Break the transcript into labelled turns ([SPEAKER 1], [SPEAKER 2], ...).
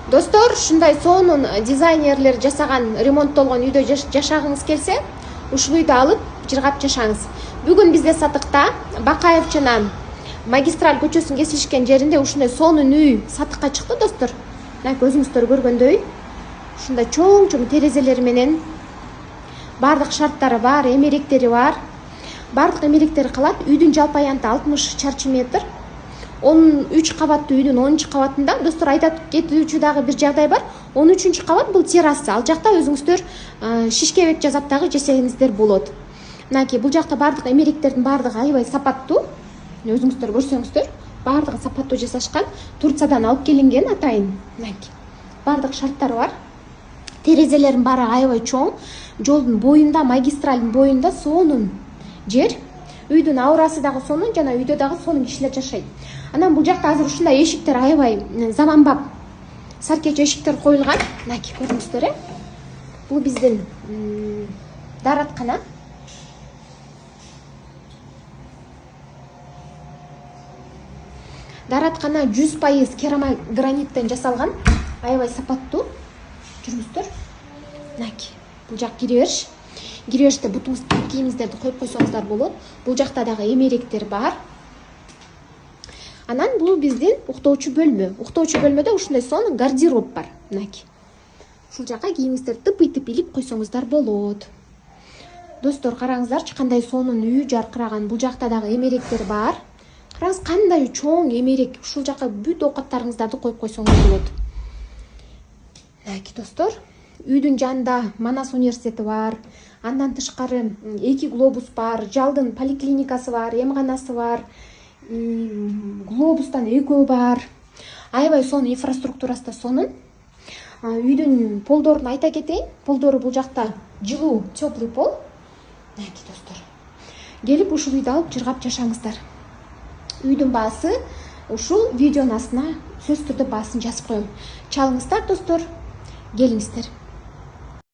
[SPEAKER 1] Достор, ушундай сонун дизайнерлер жасаган ремонттолгон үйдө жашагыңыз келсе, ушул үйдү алып жыргап жашаңыз. Бүгүн бизде сатыкта Бакаев жана Магистраль көчөсүн кесишкен жеринде ушундай сонун үй сатыкка чыкты, достор. Мына көзүңүздөр көргөндөй, ушундай чоң терезелери менен бардык шарттары бар, эмеректери бар. Бардык эмеректери калат. Үйдүн жалпы аянты 60 чарчы метр. 13 кабаттуу үйдүн 10 кабатында, достор, айтып кетүүчү дагы бир жагдай бар. 13 кабат бул терраса. Ал жакта өзүңүздөр шишкебек жасап дагы жесеңиздер болот. Мынакей бул жакта бардык эмеректердин бардыгы аябай сапаттуу. Өзүңүздөр көрсөңүздөр, бардыгы сапаттуу жасашкан. Турциядан алып келинген атайын. Мынакей бардык шарттары бар. Терезелердин баары аябай чоң. Жолдун боюнда, магистралдын боюнда сонун жер. Үйдүн аурасы дагы сонун, жана үйдө дагы сонун кишилер жашайт. Анан бул жакта азыр ушундай эшиктер аябай заманбап саркеч эшиктер коюлган. Мынакей көрүңүздөр, бул биздин даараткана. Даараткана 100% керамограниттен жасалган, аябай сапаттуу. Жүрүңүздөр. Мынакей бул жак киребериш. Киребериште кийимиңиздерди коюп койсоңуздар болот. Бул жакта дагы эмеректер бар. Анан бул биздин уктоочу бөлмө. Уктоочу бөлмөдө ушундай сонун гардероб бар. Мынакей. Ушул жака кийимиңиздерди тыпый илип койсоңуздар болот. Достор, караңыздарчы, кандай сонун үй жаркыраган. Бул жакта дагы эмеректер бар. Караңыз, кандай чоң эмерек. Ушул жака бүт оокаттарыңыздарды коюп койсоңуз болот. Мынакей, достор, үйдүн жанында Манас университети бар. Андан тышкары 2 глобус бар, жалдын поликлиникасы бар, эмганасы бар. Глобустан 2 бар. Аябай сонун, инфраструктурасы да сонун. Үйдүн полдорун айта кетейин. Полдору бул жакта жылуу, теплый пол. Мынакей, достор. Келип ушул үйдү алып жыргап жашаңыздар. Үйдүн баасы ушул видеонун астына сөзсүз түрдө баасын жазып коем. Чалыңыздар, достор. Келиңиздер.